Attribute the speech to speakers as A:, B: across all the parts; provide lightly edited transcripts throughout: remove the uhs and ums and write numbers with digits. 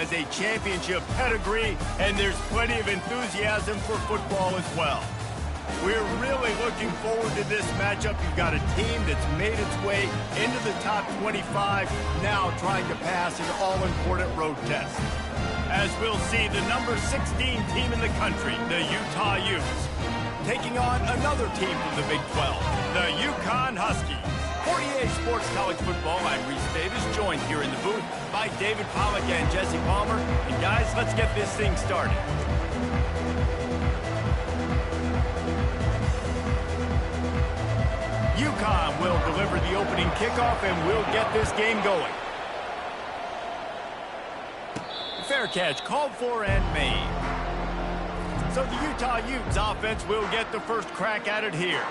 A: has a championship pedigree, and there's plenty of enthusiasm for football as well. We're really looking forward to this matchup. You've got a team that's made its way into the top 25, now trying to pass an all-important road test. As we'll see, the number 16 team in the country, the Utah Utes, taking on another team from the Big 12, the UCONN Huskies. For EA Sports College Football, I'm Reese Davis, joined here in the booth by David Pollack and Jesse Palmer. And guys, let's get this thing started. UConn will deliver the opening kickoff, and we'll get this game going. Fair catch called for and made. So the Utah Utes offense will get the first crack at it here.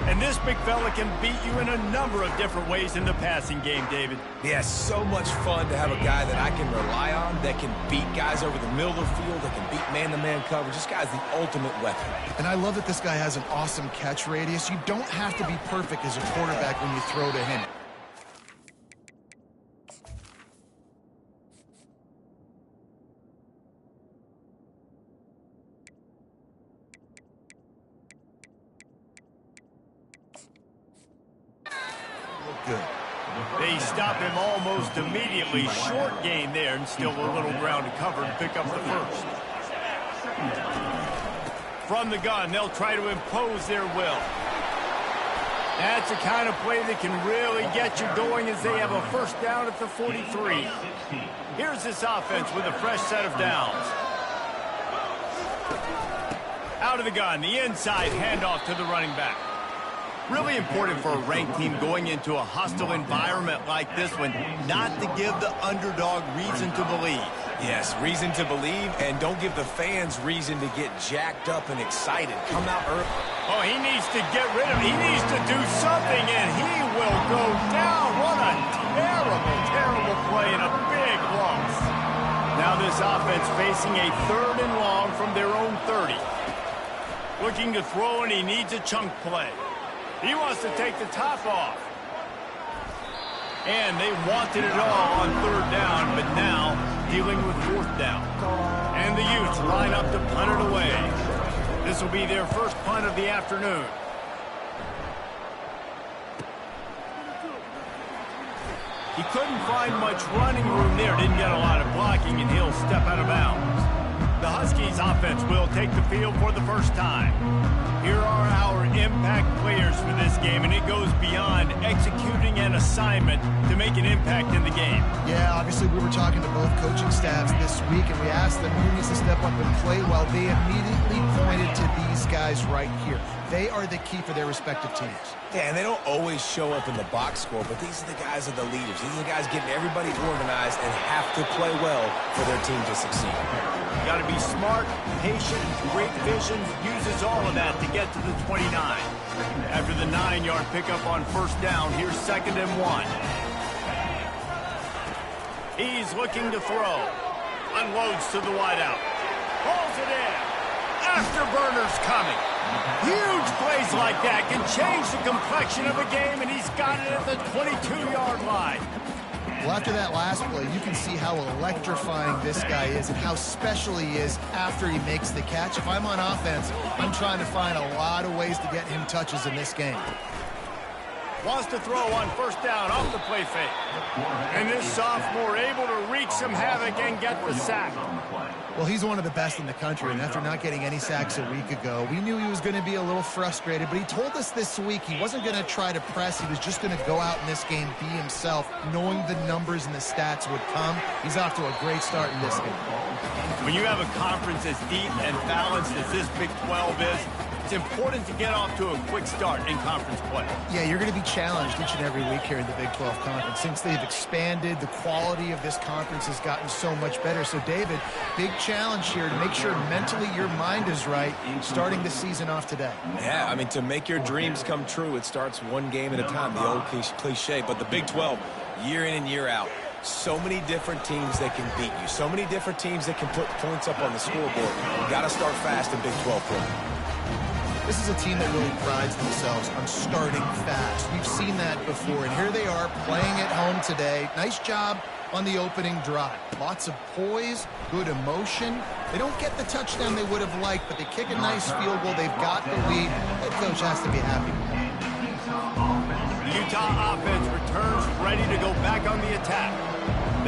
A: And this big fella can beat you in a number of different ways in the passing game, David.
B: Yeah, so much fun to have a guy that I can rely on, that can beat guys over the middle of the field, that can beat man-to-man coverage. This guy's the ultimate weapon.
C: And I love that this guy has an awesome catch radius. You don't have to be perfect as a quarterback when you throw to him. Good.
A: They stop him almost immediately. Short gain there, and still a little ground to cover and pick up the first. From the gun, they'll try to impose their will. That's the kind of play that can really get you going as they have a first down at the 43. Here's this offense with a fresh set of downs. Out of the gun, the inside handoff to the running back. Really important for a ranked team going into a hostile environment like this one, not to give the underdog reason to believe.
B: Yes, reason to believe, and don't give the fans reason to get jacked up and excited. Come out early.
A: Oh, he needs to get rid of it. He needs to do something, and he will go down. What a terrible, terrible play and a big loss. Now this offense facing a 3rd and long from their own 30. Looking to throw, and he needs a chunk play. He wants to take the top off. And they wanted it all on 3rd down, but now dealing with 4th down. And the Utes line up to punt it away. This will be their first punt of the afternoon. He couldn't find much running room there, didn't get a lot of blocking, and he'll step out of bounds. The Huskies offense will take the field for the first time. Here are our impact players for this game, and it goes beyond executing an assignment to make an impact in the game.
C: Yeah, obviously we were talking to both coaching staffs this week, and we asked them who needs to step up and play well. They immediately pointed to these guys right here. They are the key for their respective teams.
B: Yeah, and they don't always show up in the box score, but these are the guys that are the leaders. These are the guys getting everybody organized and have to play well for their team to succeed.
A: You got to be smart, patient, great vision, uses all of that to get to the 29. After the 9-yard pickup on 1st down, here's 2nd and 1. He's looking to throw. Unloads to the wideout. Pulls it in. Afterburner's coming. Huge plays like that can change the complexion of a game, and he's got it at the 22-yard line.
C: Well, after that last play, you can see how electrifying this guy is and how special he is after he makes the catch. If I'm on offense, I'm trying to find a lot of ways to get him touches in this game.
A: Wants to throw on 1st down off the play fake. And this sophomore able to wreak some havoc and get the sack.
C: Well, he's one of the best in the country, and after not getting any sacks a week ago, we knew he was going to be a little frustrated, but he told us this week he wasn't going to try to press. He was just going to go out in this game, be himself, knowing the numbers and the stats would come. He's off to a great start in this game.
A: When you have a conference as deep and balanced as this Big 12 is, it's important to get off to a quick start in conference play.
C: Yeah, you're going to be challenged each and every week here in the Big 12 Conference. Since they've expanded, the quality of this conference has gotten so much better. So, David, big challenge here to make sure mentally your mind is right starting the season off today.
B: Yeah, I mean, to make your dreams come true, it starts one game at a time, the old cliche. But the Big 12, year in and year out, so many different teams that can beat you, so many different teams that can put points up on the scoreboard. You got to start fast in Big 12 play.
C: This is a team that really prides themselves on starting fast. We've seen that before, and here they are playing at home today. Nice job on the opening drive. Lots of poise, good emotion. They don't get the touchdown they would have liked, but they kick a nice field goal. They've got the lead. Head coach has to be happy with that.
A: The Utah offense returns ready to go back on the attack.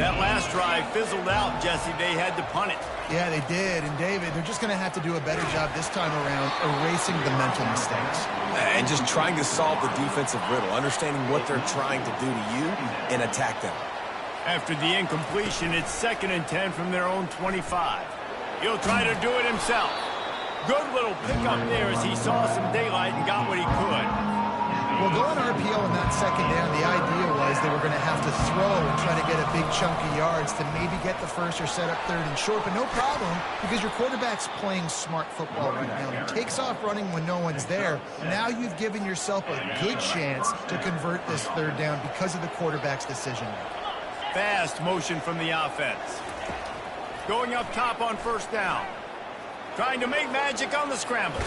A: That last drive fizzled out, Jesse. They had to punt it.
C: Yeah, they did. And, David, they're just going to have to do a better job this time around erasing the mental mistakes.
B: And just trying to solve the defensive riddle, understanding what they're trying to do to you and attack them.
A: After the incompletion, it's 2nd and 10 from their own 25. He'll try to do it himself. Good little pickup there as he saw some daylight and got what he could.
C: Well, going RPO in that second down, the idea was they were going to have to throw and try to get a big chunk of yards to maybe get the first or set up 3rd and short, but no problem because your quarterback's playing smart football right now. He takes off running when no one's there. Now you've given yourself a good chance to convert this 3rd down because of the quarterback's decision.
A: Fast motion from the offense. Going up top on 1st down. Trying to make magic on the scramble.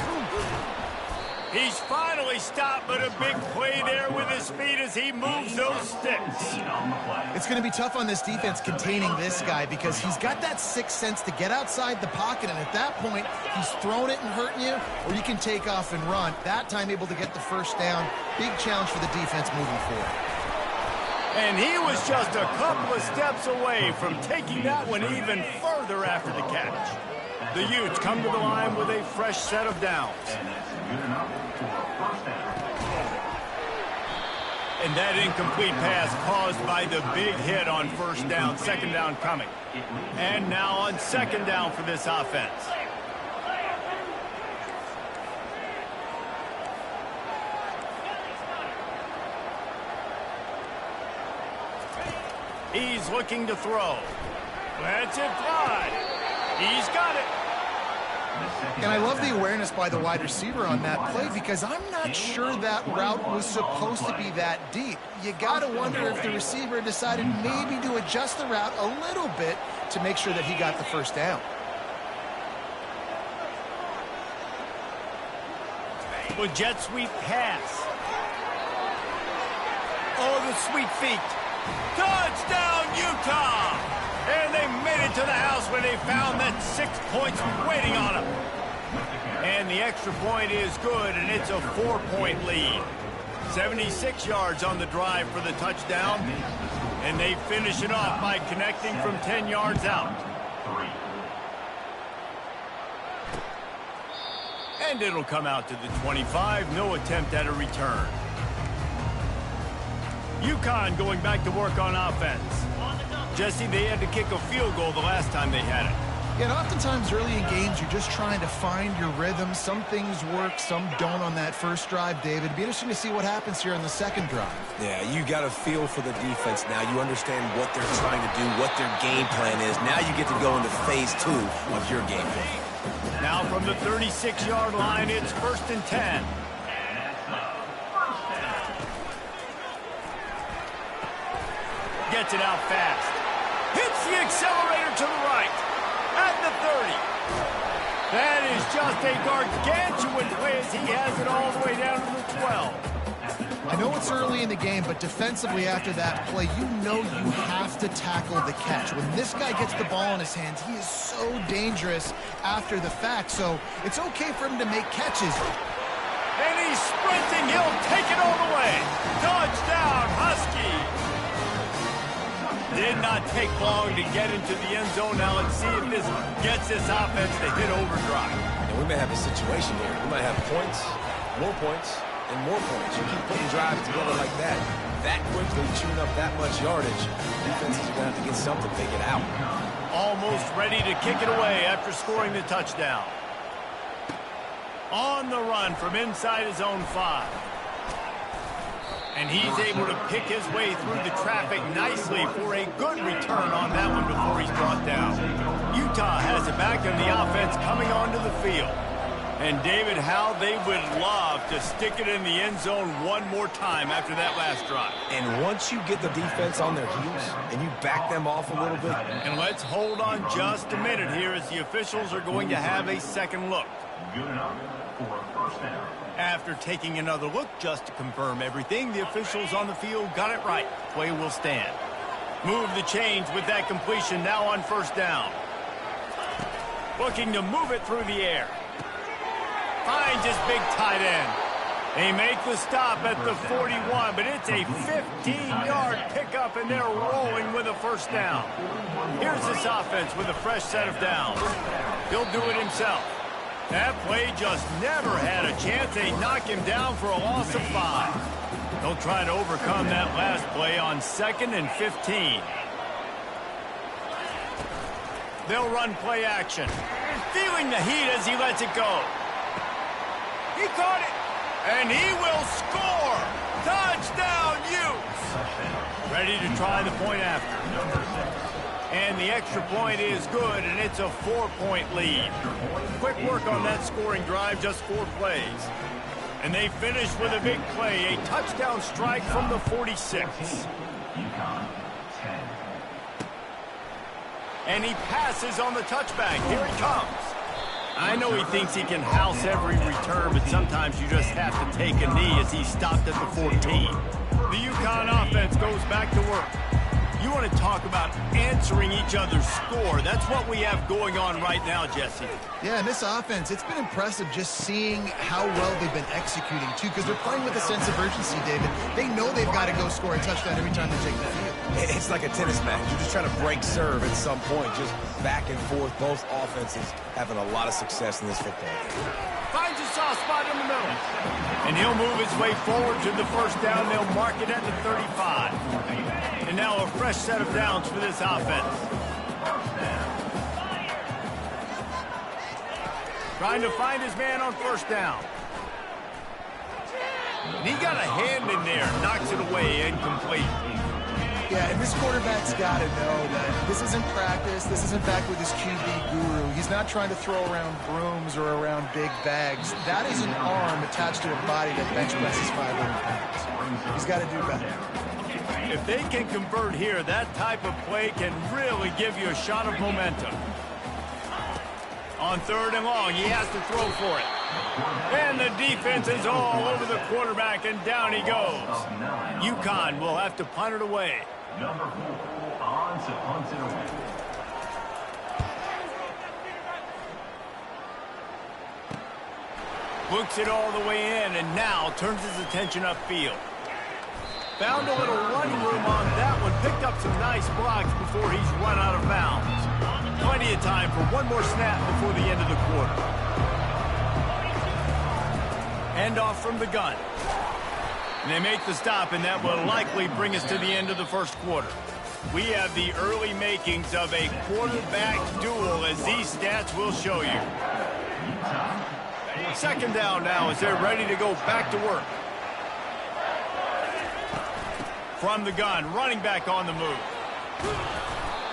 A: He's finally stopped, but a big play there with his feet as he moves those sticks.
C: It's going to be tough on this defense containing this guy because he's got that sixth sense to get outside the pocket, and at that point, he's throwing it and hurting you, or you can take off and run. That time able to get the 1st down. Big challenge for the defense moving forward.
A: And he was just a couple of steps away from taking that one even further after the catch. The Utes come to the line with a fresh set of downs. And that incomplete pass caused by the big hit on 1st down, 2nd down coming. And now on 2nd down for this offense. He's looking to throw. Lets it fly. He's got it.
C: And I love the awareness by the wide receiver on that play because I'm not sure that route was supposed to be that deep. You got to wonder if the receiver decided maybe to adjust the route a little bit to make sure that he got the 1st down.
A: With jet sweep pass. Oh, the sweet feet. Touchdown, Utah! And they made it to the house when they found that 6 points waiting on them. And the extra point is good, and it's a 4-point lead. 76 yards on the drive for the touchdown. And they finish it off by connecting from 10 yards out. And it'll come out to the 25. No attempt at a return. UConn going back to work on offense. Jesse, they had to kick a field goal the last time they had it.
C: Yeah, and oftentimes early in games, you're just trying to find your rhythm. Some things work, some don't on that 1st drive, David. It'd be interesting to see what happens here on the 2nd drive.
B: Yeah, you got a feel for the defense now. You understand what they're trying to do, what their game plan is. Now you get to go into phase 2 of your game plan.
A: Now from the 36-yard line, it's 1st and 10. Gets it out fast. Hits the accelerator to the right. At the 30. That is just a gargantuan play as he has it all the way down to the 12.
C: I know it's early in the game, but defensively after that play, you know you have to tackle the catch. When this guy gets the ball in his hands, he is so dangerous after the fact. So it's okay for him to make catches.
A: And he's sprinting. He'll take it all the way. Touchdown, Husky. Did not take long to get into the end zone. Now let's see if this gets this offense to hit overdrive.
B: And we may have a situation here. We might have points, and more points. You keep putting drives together like that quickly, chewing up that much yardage, defenses are going to have to get something figured out.
A: Almost ready to kick it away after scoring the touchdown. On the run from inside his own 5. And he's able to pick his way through the traffic nicely for a good return on that one before he's brought down. Utah has it back on the offense coming onto the field. And David, how they would love to stick it in the end zone one more time after that last drive.
B: And once you get the defense on their heels and you back them off a little bit.
A: And let's hold on just a minute here as the officials are going to have a second look. Good enough for a 1st down. After taking another look just to confirm everything, the officials on the field got it right. Play will stand. Move the chains with that completion now on first down. Looking to move it through the air. Finds his big tight end. They make the stop at the 41, but it's a 15-yard pickup, and they're rolling with a first down. Here's this offense with a fresh set of downs. He'll do it himself. That play just never had a chance. They knock him down for a loss of 5. They'll try to overcome that last play on 2nd and 15. They'll run play action. Feeling the heat as he lets it go. He caught it. And he will score! Touchdown, Utes! Ready to try the point after. And the extra point is good, and it's a 4-point lead. Quick work on that scoring drive, just 4 plays. And they finish with a big play, a touchdown strike from the 46. UConn, 10. And he passes on the touchback. Here he comes. I know he thinks he can house every return, but sometimes you just have to take a knee as he stopped at the 14. The UConn offense goes back to work. You want to talk about answering each other's score. That's what we have going on right now, Jesse.
C: Yeah, and this offense, it's been impressive just seeing how well they've been executing, too, because they're playing with a sense of urgency, David. They know they've got to go score a touchdown every time they take the field.
B: It's like a tennis match. You're just trying to break serve at some point, just back and forth. Both offenses having a lot of success in this football game.
A: Finds a soft spot in the middle. And he'll move his way forward to the first down. They'll mark it at the 35. And now a fresh set of downs for this offense. Trying to find his man on first down. And he got a hand in there. Knocks it away, incomplete.
C: Yeah, and this quarterback's got to know that this isn't practice. This isn't back with his QB guru. He's not trying to throw around brooms or around big bags. That is an arm attached to a body that bench presses 500 pounds. He's got to do better.
A: If they can convert here, that type of play can really give you a shot of momentum. On 3rd and long, he has to throw for it. And the defense is all over the quarterback, and down he goes. UConn will have to punt it away. Number 4 on to punt it away. Books it all the way in, and now turns his attention upfield. Found a little running room on that one. Picked up some nice blocks before he's run out of bounds. Plenty of time for one more snap before the end of the quarter. End off from the gun. And they make the stop, and that will likely bring us to the end of the first quarter. We have the early makings of a quarterback duel, as these stats will show you. 2nd down now as they're ready to go back to work. From the gun, running back on the move.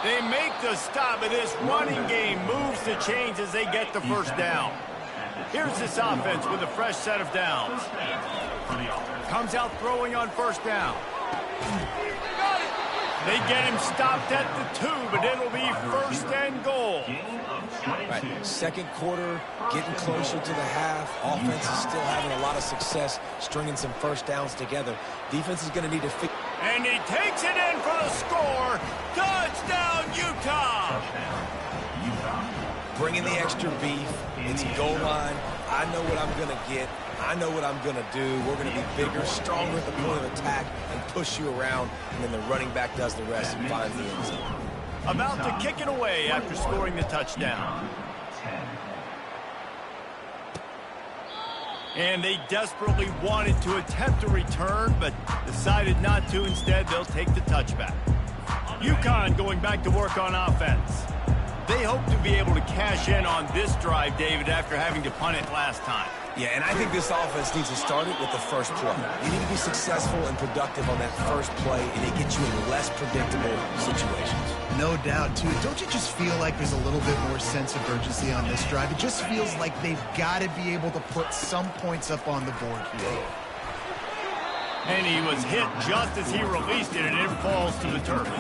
A: They make the stop, and this running game moves the chains as they get the first down. Here's this offense with a fresh set of downs. Comes out throwing on first down. They get him stopped at the 2, but it'll be 1st and goal.
B: Right. 2nd quarter, getting closer to the half. Offense is still having a lot of success stringing some first downs together. Defense is going to need to figure.
A: And he takes it in for the score. Touchdown, Utah!
B: Bringing the extra beef. It's goal line. I know what I'm going to get. I know what I'm going to do. We're going to be bigger, stronger at the point of attack and push you around, and then the running back does the rest and finds the end zone.
A: About to kick it away after scoring the touchdown. And they desperately wanted to attempt a return, but decided not to. Instead, they'll take the touchback. UConn going back to work on offense. They hope to be able to cash in on this drive, David, after having to punt it last time.
B: Yeah, and I think this offense needs to start it with the first play. You need to be successful and productive on that first play, and it gets you in less predictable situations.
C: No doubt, too. Don't you just feel like there's a little bit more sense of urgency on this drive? It just feels like they've got to be able to put some points up on the board here.
A: And he was hit just as he released it, and it falls to the turf.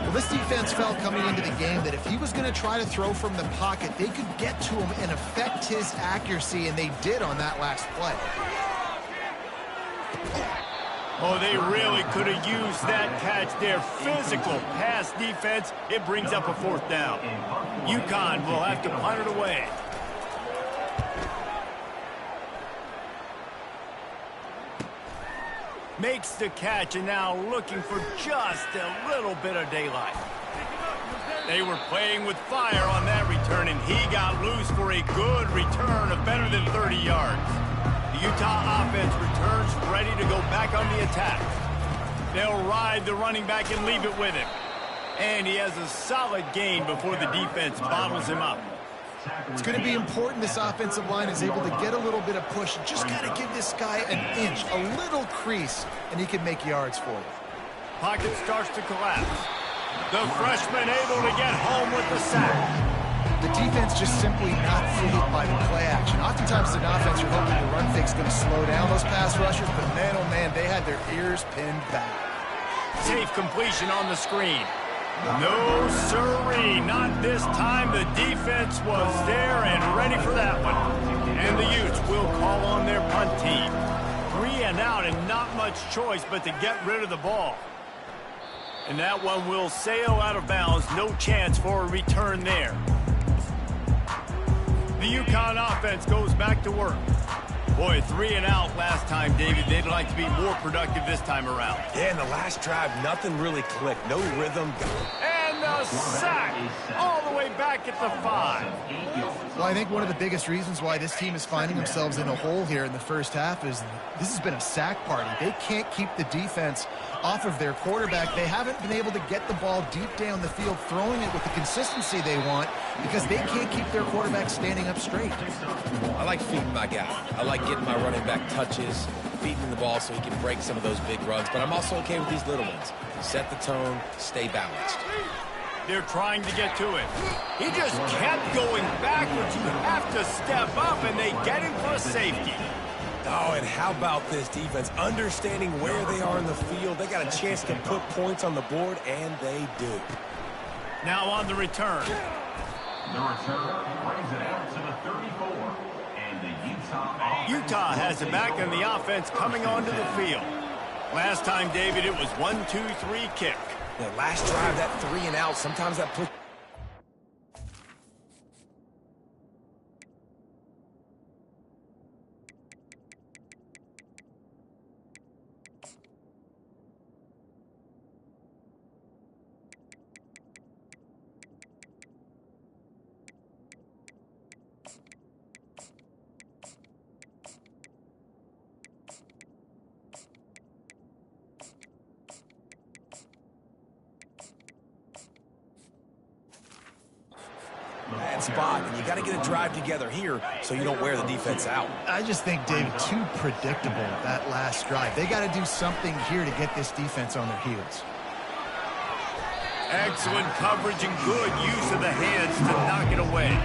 C: Well, this defense felt coming into the game that if he was going to try to throw from the pocket, they could get to him and affect his accuracy, and they did on that last play.
A: Oh, they really could have used that catch there. Physical pass defense. It brings up a 4th down. UConn will have to punt it away. Makes the catch and now looking for just a little bit of daylight. They were playing with fire on that return, and he got loose for a good return of better than 30 yards. The Utah offense returns ready to go back on the attack. They'll ride the running back and leave it with him. And he has a solid gain before the defense bottles him up.
C: It's going to be important this offensive line is able to get a little bit of push. Just got to give this guy an inch, a little crease, and he can make yards for you.
A: Pocket starts to collapse. The freshman able to get home with the sack.
C: The defense just simply not fooled by the play action. Oftentimes, an offense, you're hoping the run fake's going to slow down those pass rushers, but man, oh man, they had their ears pinned back.
A: Safe completion on the screen. No sirree, not this time. The defense was there and ready for that one. And the Utes will call on their punt team. 3 and out and not much choice but to get rid of the ball. And that one will sail out of bounds. No chance for a return there. The UConn offense goes back to work. Boy, 3 and out last time, David. They'd like to be more productive this time around.
B: Yeah, in the last drive, nothing really clicked. No rhythm.
A: And the sack all the way back at the 5.
C: Well, I think one of the biggest reasons why this team is finding themselves in a hole here in the first half is this has been a sack party. They can't keep the defense off of their quarterback. They haven't been able to get the ball deep down the field, throwing it with the consistency they want because they can't keep their quarterback standing up straight.
B: I like feeding my guy. I like getting my running back touches, feeding him the ball so he can break some of those big runs. But I'm also okay with these little ones. Set the tone, stay balanced.
A: They're trying to get to it. He just kept going backwards. You have to step up, and they get him for a safety.
B: Oh, and how about this defense? Understanding where they are in the field. They got a chance to put points on the board, and they do.
A: Now on the return.
D: The return brings it out to the 34. And the
A: Utah has it back, and the offense coming onto the field. Last time, David, it was 1-2-3 kick.
B: That last drive, that 3 and out, sometimes that puts... bad spot, and you got to get a drive together here so you don't wear the defense out.
C: I just think, David, too predictable that last drive. They got to do something here to get this defense on their heels.
A: Excellent coverage and good use of the hands to knock it away.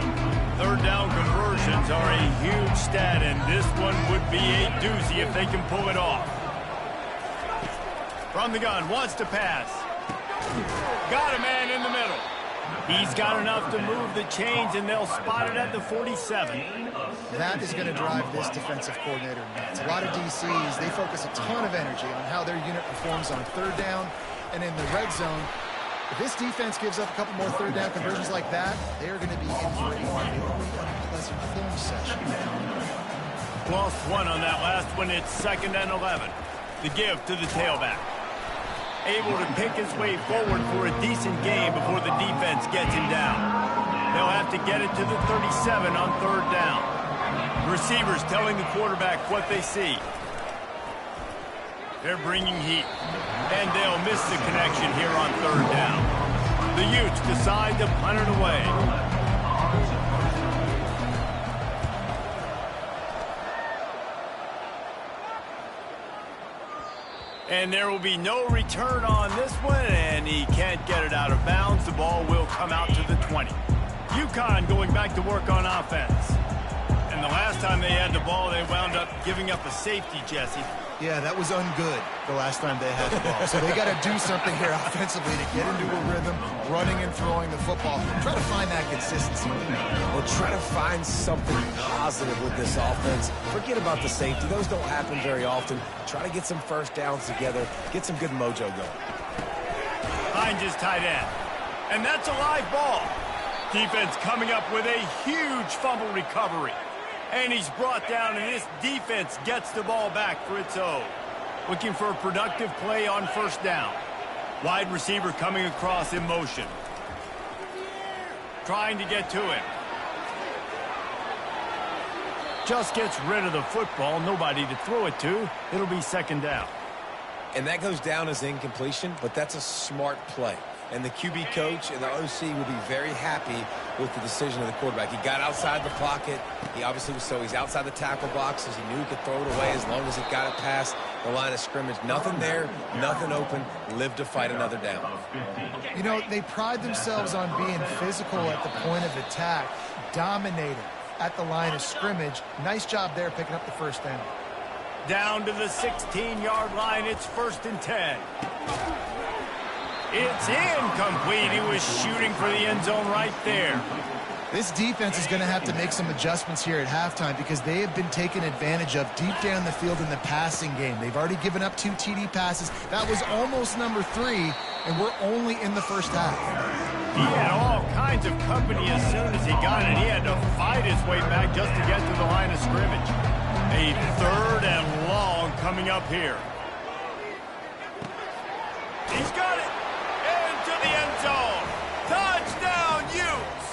A: Third down conversions are a huge stat, and this one would be a doozy if they can pull it off. From the gun, wants to pass. Got a man in the middle. He's got enough to move the chains, and they'll spot it at the 47.
C: That is going to drive this defensive coordinator nuts. A lot of DCs, they focus a ton of energy on how their unit performs on third down and in the red zone. If this defense gives up a couple more third down conversions like that, they are going to be in for a really unpleasant film session.
A: Lost one on that last one. It's 2nd and 11. The give to the tailback. Able to pick his way forward for a decent gain before the defense gets him down. They'll have to get it to the 37 on third down. Receivers telling the quarterback what they see. They're bringing heat, and they'll miss the connection here on third down. The Utes decide to punt it away. And there will be no return on this one, and he can't get it out of bounds. The ball will come out to the 20. UConn going back to work on offense. And And the last time they had the ball, they wound up giving up a safety, Jesse.
C: Yeah, that was ungood the last time they had the ball. So they got to do something here offensively to get into a rhythm, running and throwing the football. Try to find that consistency.
B: Well, try to find something positive with this offense. Forget about the safety. Those don't happen very often. Try to get some first downs together, get some good mojo going.
A: Behind his tight end. And that's a live ball. Defense coming up with a huge fumble recovery. And he's brought down, and this defense gets the ball back for its own. Looking for a productive play on first down. Wide receiver coming across in motion. Trying to get to him. Just gets rid of the football. Nobody to throw it to. It'll be second down.
B: And that goes down as incompletion, but that's a smart play. And the QB coach and the OC will be very happy with the decision of the quarterback. He got outside the pocket. He obviously was he's outside the tackle boxes. He knew he could throw it away as long as he got it past the line of scrimmage. Nothing there, nothing open. Live to fight another down.
C: You know, they pride themselves on being physical at the point of attack, dominating at the line of scrimmage. Nice job there picking up the first down.
A: Down to the 16-yard line. It's 1st and 10. It's incomplete. He was shooting for the end zone right there.
C: This defense is going to have to make some adjustments here at halftime because they have been taken advantage of deep down the field in the passing game. They've already given up 2 TD passes. That was almost number 3, and we're only in the first half.
A: He had all kinds of company as soon as he got it. He had to fight his way back just to get to the line of scrimmage. A 3rd and long coming up here. He's got it. Into the end zone. Touchdown, Utes.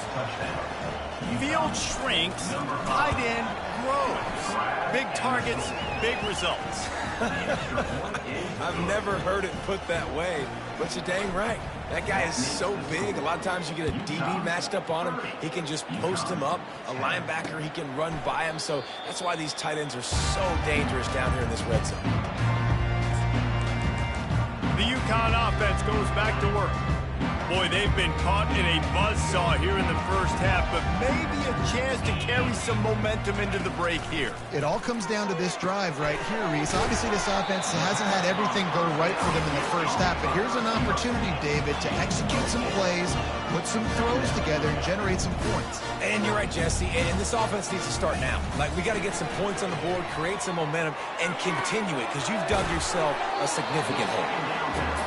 A: Field shrinks, tight end grows. Big targets, big results.
B: I've never heard it put that way, but you're dang right. That guy is so big. A lot of times you get a DB matched up on him. He can just post him up. A linebacker, he can run by him. So that's why these tight ends are so dangerous down here in this red zone.
A: The UConn offense goes back to work. Boy, they've been caught in a buzzsaw here in the first half, but maybe a chance to carry some momentum into the break here.
C: It all comes down to this drive right here, Reese. Obviously, this offense hasn't had everything go right for them in the first half, but here's an opportunity, David, to execute some plays, put some throws together, and generate some points.
B: And you're right, Jesse, and this offense needs to start now. Like, we got to get some points on the board, create some momentum, and continue it, because you've dug yourself a significant hole.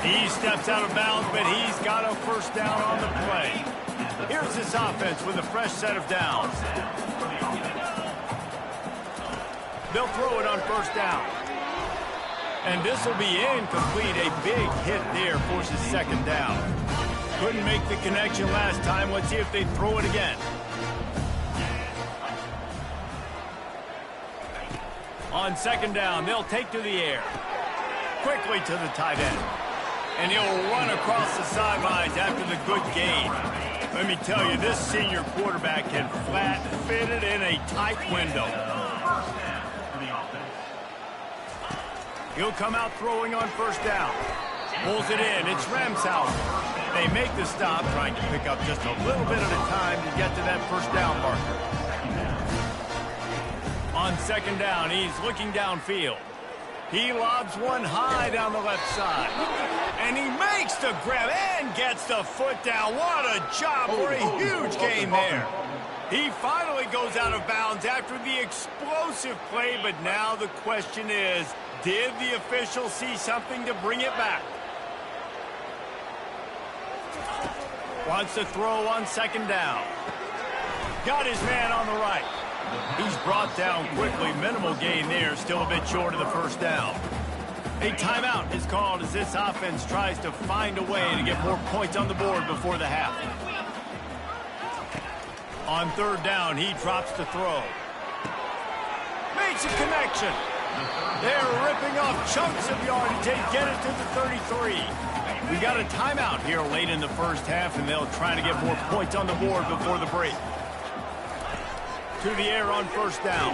A: He steps out of bounds, but he's got a first down on the play. Here's this offense with a fresh set of downs. They'll throw it on first down. And this will be incomplete. A big hit there forces second down. Couldn't make the connection last time. Let's see if they throw it again. On second down, they'll take to the air. Quickly to the tight end. And he'll run across the sidelines after the good gain. Let me tell you, this senior quarterback can flat fit it in a tight window. He'll come out throwing on first down. Pulls it in. It's Ramshausen. They make the stop, trying to pick up just a little bit at a time to get to that first down marker. On second down, he's looking downfield. He lobs one high down the left side. And he makes the grab and gets the foot down. What a job for a huge gain there. He finally goes out of bounds after the explosive play, but now the question is, did the official see something to bring it back? Wants to throw on second down. Got his man on the right. He's brought down quickly. Minimal gain there. Still a bit short of the first down. A timeout is called as this offense tries to find a way to get more points on the board before the half. On third down, he drops to throw. Makes a connection. They're ripping off chunks of yardage. They get it to the 33. We got a timeout here late in the first half, and they'll try to get more points on the board before the break. To the air on first down.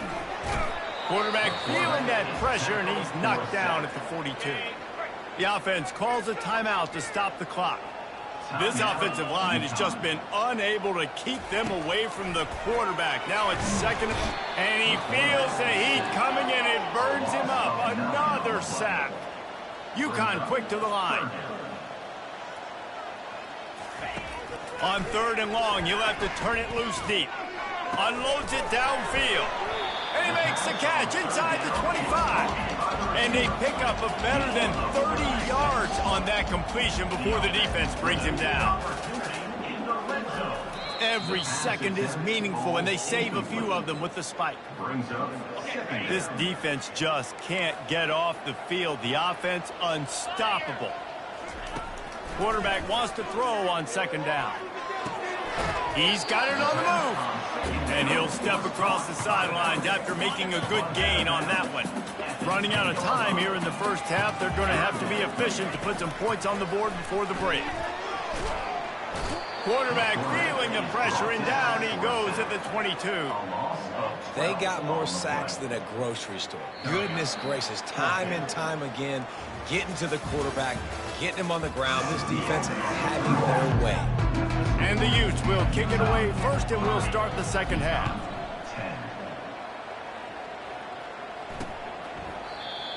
A: Quarterback feeling that pressure, and he's knocked down at the 42. The offense calls a timeout to stop the clock. This offensive line has just been unable to keep them away from the quarterback. Now it's second, and he feels the heat coming in. It burns him up. Another sack. UConn quick to the line. On 3rd and long, he'll have to turn it loose deep. Unloads it downfield. And he makes the catch inside the 25. And they pick up a better than 30 yards on that completion before the defense brings him down. Every second is meaningful, and they save a few of them with the spike. This defense just can't get off the field. The offense unstoppable. Quarterback wants to throw on 2nd down. He's got it on the move. And he'll step across the sidelines after making a good gain on that one. Running out of time here in the first half. They're going to have to be efficient to put some points on the board before the break. Quarterback feeling the pressure, and down he goes at the 22.
B: They got more sacks than a grocery store. Goodness gracious, time and time again, getting to the quarterback, getting him on the ground. This defense having their way.
A: And the Utes will kick it away first, and we'll start the second half.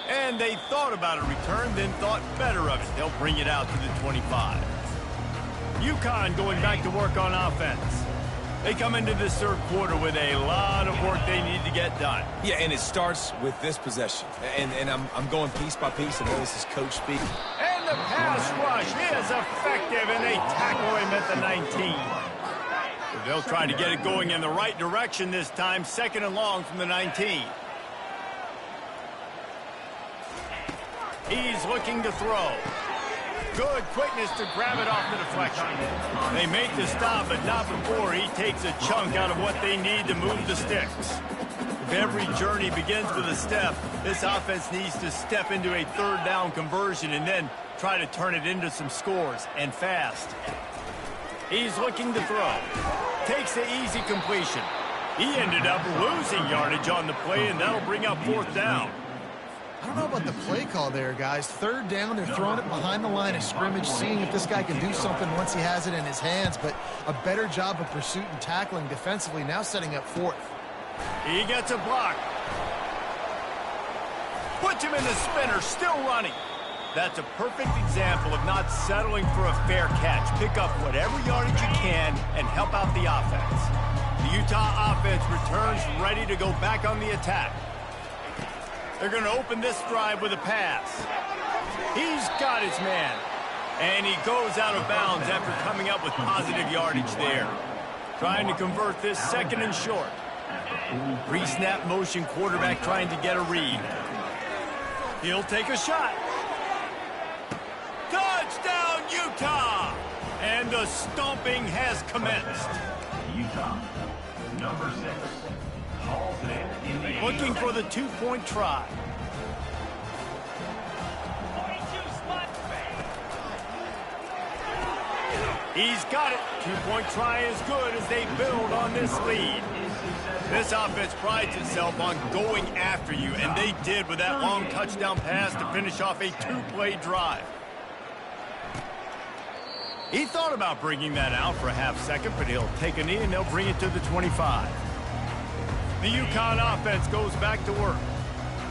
A: And they thought about a return, then thought better of it. They'll bring it out to the 25. UConn going back to work on offense. They come into this 3rd quarter with a lot of work they need to get done.
B: Yeah, and it starts with this possession. And I'm going piece by piece. I know this is coach speak.
A: And the pass rush is effective, and they tackle him at the 19. They'll try to get it going in the right direction this time. 2nd and long from the 19. He's looking to throw. Good quickness to grab it off the deflection. They make the stop, but not before he takes a chunk out of what they need to move the sticks. If every journey begins with a step, this offense needs to step into a 3rd down conversion and then try to turn it into some scores, and fast. He's looking to throw. Takes the easy completion. He ended up losing yardage on the play, and that'll bring up 4th down.
C: I don't know about the play call there, guys. 3rd down, they're throwing it behind the line of scrimmage, seeing if this guy can do something once he has it in his hands, but a better job of pursuit and tackling defensively, now setting up 4th.
A: He gets a block. Puts him in the spinner, still running. That's a perfect example of not settling for a fair catch. Pick up whatever yardage you can and help out the offense. The Utah offense returns ready to go back on the attack. They're going to open this drive with a pass. He's got his man. And he goes out of bounds after coming up with positive yardage there. Trying to convert this 2nd and short. Pre-snap motion, quarterback trying to get a read. He'll take a shot. Touchdown, Utah! And the stomping has commenced.
D: Utah, number 6.
A: Looking for the 2-point try. He's got it. 2-point try is good as they build on this lead. This offense prides itself on going after you, and they did with that long touchdown pass to finish off a 2-play drive. He thought about bringing that out for a half-second, but he'll take a knee and they'll bring it to the 25. The UConn offense goes back to work.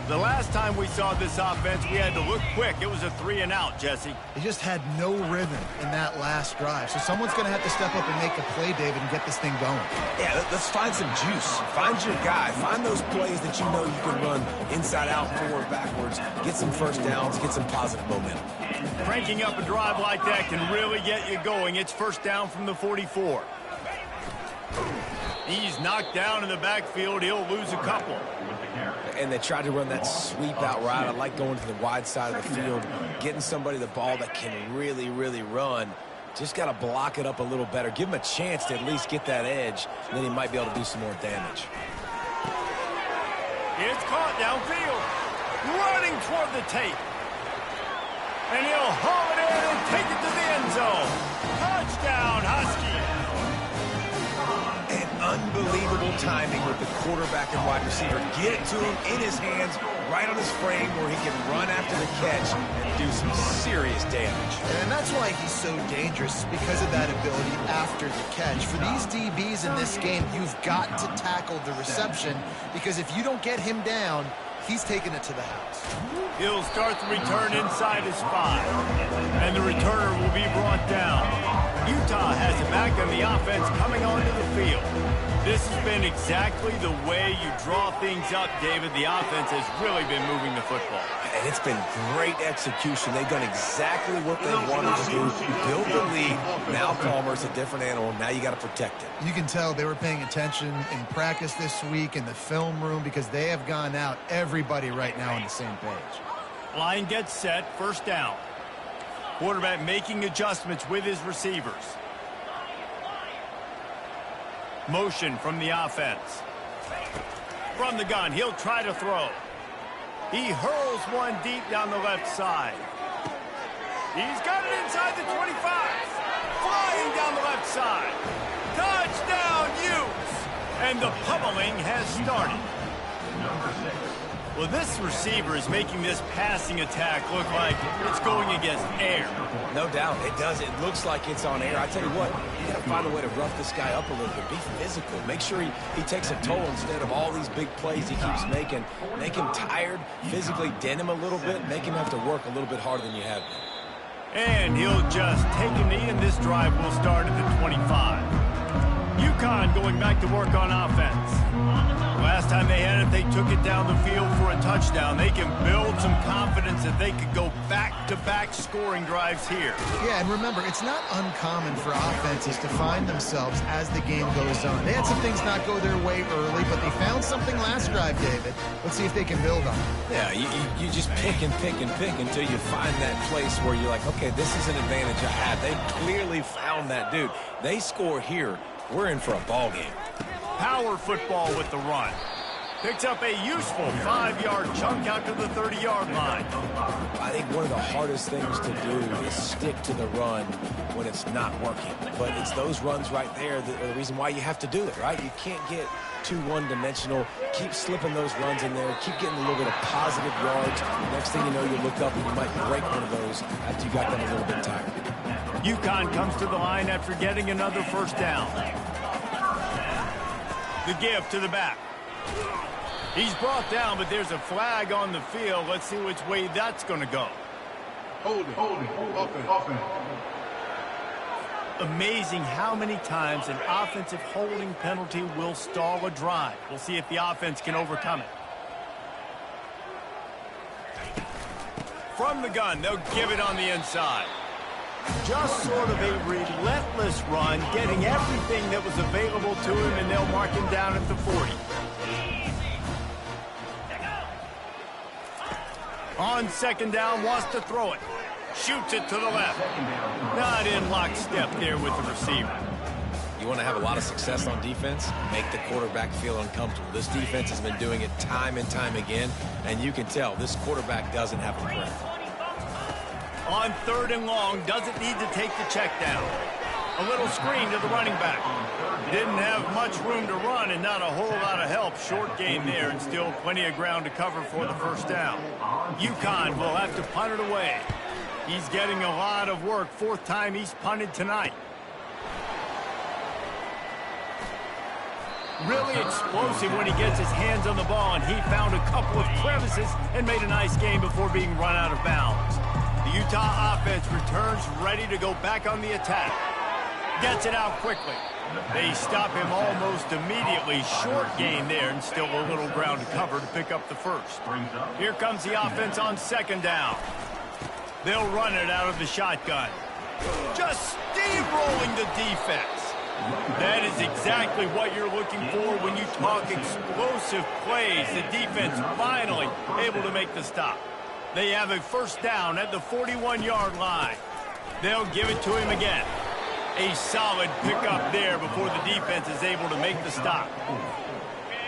A: The last time we saw this offense, we had to look quick. It was a 3-and-out, Jesse.
C: They just had no rhythm in that last drive. So someone's going to have to step up and make a play, David, and get this thing going.
B: Yeah, let's find some juice. Find your guy. Find those plays that you know you can run inside out, forward, backwards. Get some 1st downs. Get some positive momentum.
A: Cranking up a drive like that can really get you going. It's 1st down from the 44. He's knocked down in the backfield. He'll lose a couple.
B: And they tried to run that sweep out right. I like going to the wide side of the field, getting somebody the ball that can really, really run. Just got to block it up a little better. Give him a chance to at least get that edge, and then he might be able to do some more damage.
A: It's caught downfield. Running toward the tape. And he'll haul it in and take it to the end zone. Touchdown, Husky.
B: An unbelievable timing with the quarterback and wide receiver. Get it to him in his hands, right on his frame where he can run after the catch and do some serious damage.
C: And that's why he's so dangerous, because of that ability after the catch. For these DBs in this game, you've got to tackle the reception, because if you don't get him down, he's taking it to the house.
A: He'll start the return inside his 5. And the returner will be brought down. Utah has it back on the offense coming onto the field. This has been exactly the way you draw things up, David. The offense has really been moving the football.
B: And it's been great execution. They've done exactly what they wanted to do. Build the lead. Now Palmer's a different animal. Now you got to protect it.
C: You can tell they were paying attention in practice this week in the film room, because they have gone out, everybody right now on the same page.
A: Line gets set, first down. Quarterback making adjustments with his receivers. Motion from the offense. From the gun, he'll try to throw. He hurls one deep down the left side. He's got it inside the 25. Flying down the left side. Touchdown, Utes! And the pummeling has started. Well, this receiver is making this passing attack look like it's going against air.
B: No doubt, it does. It looks like it's on air. I tell you what, you got to find a way to rough this guy up a little bit. Be physical. Make sure he takes a toll instead of all these big plays he keeps making. Make him tired, physically dent him a little bit, make him have to work a little bit harder than you have been.
A: And he'll just take a knee, and this drive will start at the 25. UConn going back to work on offense. Last time they had it, they took it down the field for a touchdown. They can build some confidence that they could go back-to-back scoring drives here.
C: Yeah, and remember, it's not uncommon for offenses to find themselves as the game goes on. They had some things not go their way early, but they found something last drive, David. Let's see if they can build on it.
B: Yeah, you just pick and pick and pick until you find that place where you're like, okay, this is an advantage I have. They clearly found that, dude. They score here, we're in for a ball game.
A: Power football with the run. Picks up a useful 5-yard chunk out to the 30-yard line.
B: I think one of the hardest things to do is stick to the run when it's not working. But it's those runs right there that are the reason why you have to do it, right? You can't get too one-dimensional. Keep slipping those runs in there. Keep getting a little bit of positive yards. Next thing you know, you look up and you might break one of those after you got them a little bit tired.
A: UConn comes to the line after getting another first down. The give to the back. He's brought down, but there's a flag on the field. Let's see which way that's going to go.
E: Holding. Offense.
A: Amazing how many times an offensive holding penalty will stall a drive. We'll see if the offense can overcome it. From the gun, they'll give it on the inside. Just sort of a relentless run, getting everything that was available to him, and they'll mark him down at the 40. On second down, wants to throw it. Shoots it to the left. Not in lockstep there with the receiver.
B: You want to have a lot of success on defense? Make the quarterback feel uncomfortable. This defense has been doing it time and time again, and you can tell this quarterback doesn't have a prayer.
A: On third and long, doesn't need to take the check down. A little screen to the running back. Didn't have much room to run and not a whole lot of help. Short game there and still plenty of ground to cover for the first down. UConn will have to punt it away. He's getting a lot of work. Fourth time he's punted tonight. Really explosive when he gets his hands on the ball, and he found a couple of crevices and made a nice game before being run out of bounds. The Utah offense returns ready to go back on the attack. Gets it out quickly. They stop him almost immediately. Short gain there and still a little ground to cover to pick up the first. Here comes the offense on second down. They'll run it out of the shotgun. Just steamrolling the defense. That is exactly what you're looking for when you talk explosive plays. The defense finally able to make the stop. They have a first down at the 41-yard line. They'll give it to him again. A solid pickup there before the defense is able to make the stop.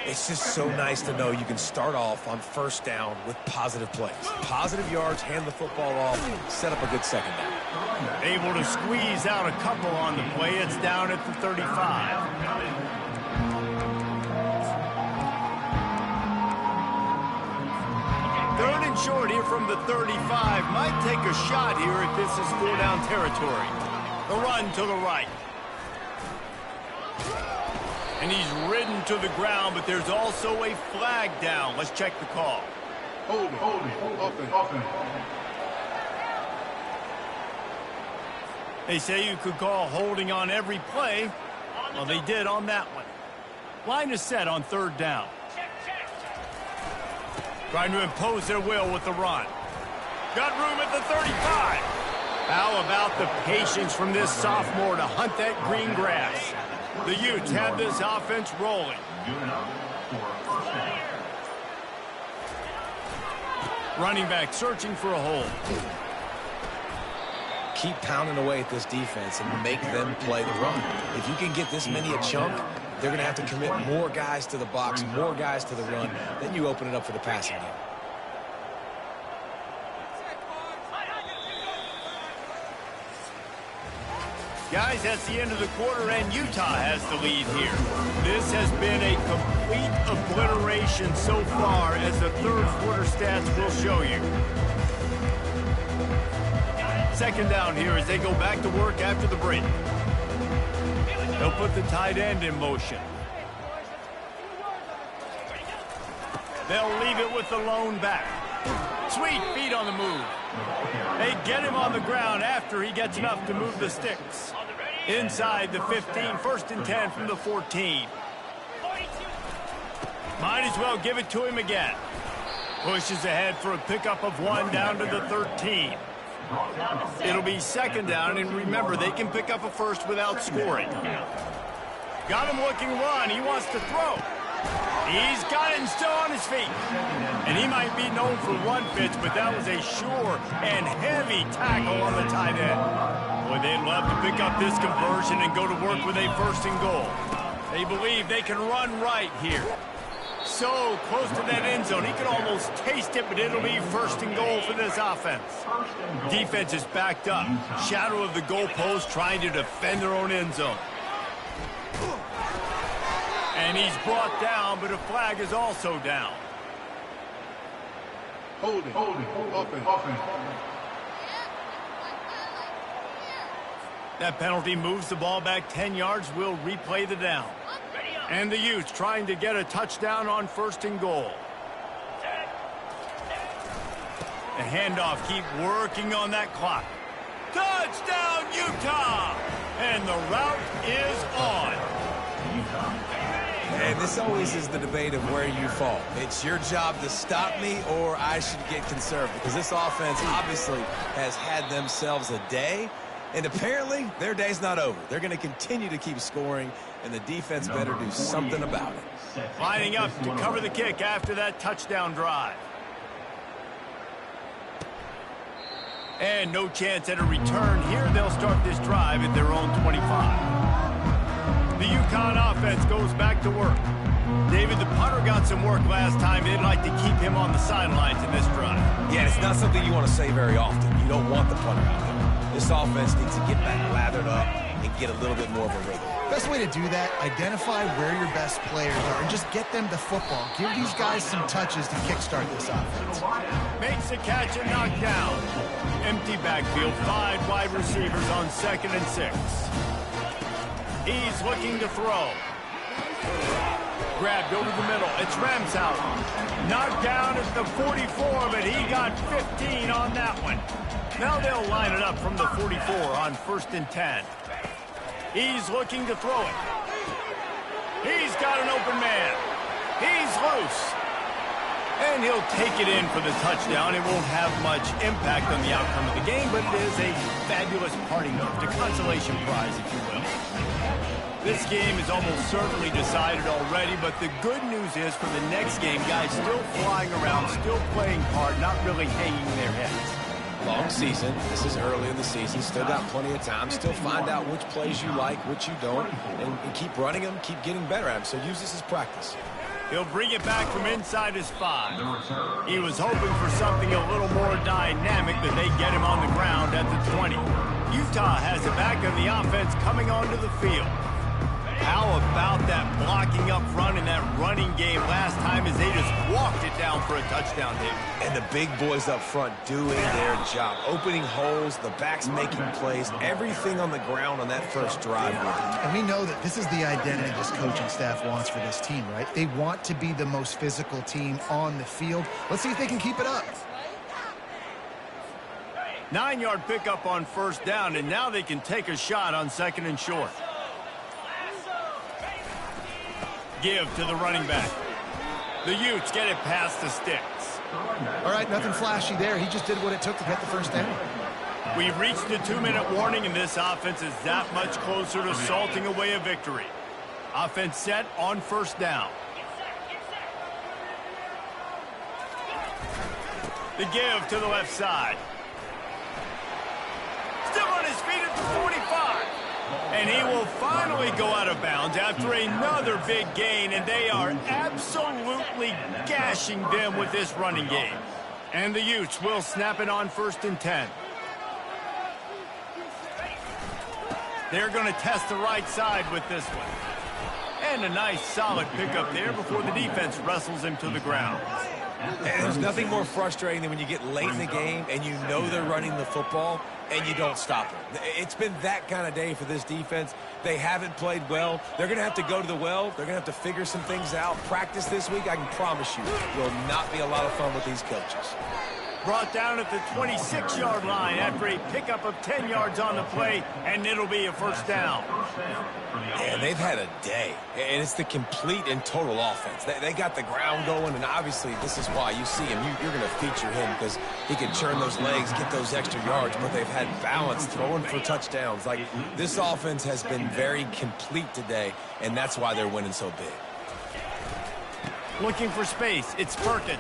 B: It's just so nice to know you can start off on first down with positive plays. Positive yards, hand the football off, set up a good second down.
A: Able to squeeze out a couple on the play. It's down at the 35. short here from the 35. Might take a shot here if this is 4-down territory. The run to the right. And he's ridden to the ground, but there's also a flag down. Let's check the call.
E: Hold it, offense.
A: They say you could call holding on every play. Well, they did on that one. Line is set on 3rd down. Trying to impose their will with the run. Got room at the 35. How about the patience from this sophomore to hunt that green grass? The Utes have this offense rolling. Running back searching for a hole.
B: Keep pounding away at this defense and make them play the run. If you can get this many a chunk, they're going to have to commit more guys to the box, more guys to the run. Then you open it up for the passing game.
A: Guys, that's the end of the quarter, and Utah has the lead here. This has been a complete obliteration so far, as the 3rd quarter stats will show you. 2nd down here as they go back to work after the break. They'll put the tight end in motion. They'll leave it with the lone back. Sweet feet on the move. They get him on the ground after he gets enough to move the sticks. Inside the 15, 1st and 10 from the 14. Might as well give it to him again. Pushes ahead for a pickup of 1 down to the 13. It'll be 2nd down, and remember, they can pick up a first without scoring. Got him looking run. He wants to throw. He's got it and still on his feet. And he might be known for run fits, but that was a sure and heavy tackle on the tight end. Boy, they'd love to pick up this conversion and go to work with a 1st and goal. They believe they can run right here. So close to that end zone. He could almost taste it, but it'll be 1st and goal for this offense. Defense is backed up. Shadow of the goalpost, trying to defend their own end zone. And he's brought down, but a flag is also down.
E: Hold it, offense.
A: That penalty moves the ball back 10 yards. We'll replay the down. And the Utes trying to get a touchdown on 1st and goal. The handoff, keep working on that clock. Touchdown, Utah! And the route is on.
B: And this always is the debate of where you fall. It's your job to stop me, or I should get conservative, because this offense obviously has had themselves a day, and apparently their day's not over. They're going to continue to keep scoring, and the defense better do something about it.
A: Lining up to cover the kick after that touchdown drive. And no chance at a return here. They'll start this drive at their own 25. The UConn offense goes back to work. David, the punter got some work last time. They'd like to keep him on the sidelines in this drive.
B: Yeah, it's not something you want to say very often. You don't want the punter out there. This offense needs to get back lathered up and get a little bit more of a rhythm.
C: Best way to do that, identify where your best players are and just get them the football. Give these guys some touches to kickstart this offense.
A: Makes the catch and knock down. Empty backfield, 5 wide receivers on 2nd and 6. He's looking to throw. Grabbed over the middle. It's Ramshout. Knocked down at the 44, but he got 15 on that one. Now they'll line it up from the 44 on 1st and 10. He's looking to throw it. He's got an open man. He's loose. And he'll take it in for the touchdown. It won't have much impact on the outcome of the game, but it is a fabulous parting gift, a consolation prize, if you will. This game is almost certainly decided already, but the good news is for the next game, guys still flying around, still playing hard, not really hanging their heads.
B: Long season. This is early in the season. Still got plenty of time. Still find out which plays you like, which you don't, and keep running them, keep getting better at them. So use this as practice.
A: He'll bring it back from inside his 5. He was hoping for something a little more dynamic, but they get him on the ground at the 20. Utah has it back on the offense coming onto the field. How about that blocking up front and that running run game last time as they just walked it down for a touchdown, David.
B: And the big boys up front doing their job. Opening holes, the backs making plays, everything on the ground on that first drive.
C: And we know that this is the identity this coaching staff wants for this team, right? They want to be the most physical team on the field. Let's see if they can keep it up.
A: 9-yard pickup on first down, and now they can take a shot on 2nd and short. Give to the running back. The Utes get it past the sticks.
C: All right, nothing flashy there. He just did what it took to get the first down.
A: We've reached the 2-minute warning, and this offense is that much closer to salting away a victory. Offense set on first down. The give to the left side. Still on his feet at the 45. And he will finally go out of bounds after another big gain, and they are absolutely gashing them with this running game. And the Utes will snap it on 1st and 10. They're going to test the right side with this one. And a nice solid pickup there before the defense wrestles him to the ground.
B: And there's nothing more frustrating than when you get late in the game and you know they're running the football and you don't stop them. It's been that kind of day for this defense. They haven't played well. They're going to have to go to the well. They're going to have to figure some things out. Practice this week, I can promise you, will not be a lot of fun with these coaches.
A: Brought down at the 26-yard line after a pickup of 10 yards on the play, and it'll be a first down.
B: And they've had a day, and it's the complete and total offense. They got the ground going, and obviously this is why you see him. You're going to feature him because he can churn those legs, get those extra yards, but they've had balance throwing for touchdowns. Like, this offense has been very complete today, and that's why they're winning so big.
A: Looking for space, it's Perkins.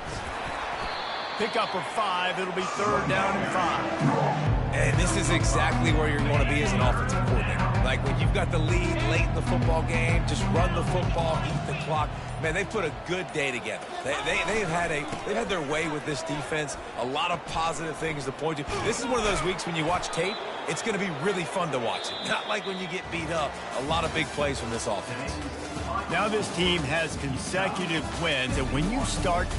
A: Pickup of 5, it'll be 3rd down and 5.
B: And this is exactly where you want to be as an offensive coordinator. Like, when you've got the lead late in the football game, just run the football, eat the clock. Man, they've put a good day together. They've had their way with this defense. A lot of positive things to point to. This is one of those weeks when you watch tape, it's going to be really fun to watch it. Not like when you get beat up. A lot of big plays from this offense.
A: Now this team has consecutive wins, and when you start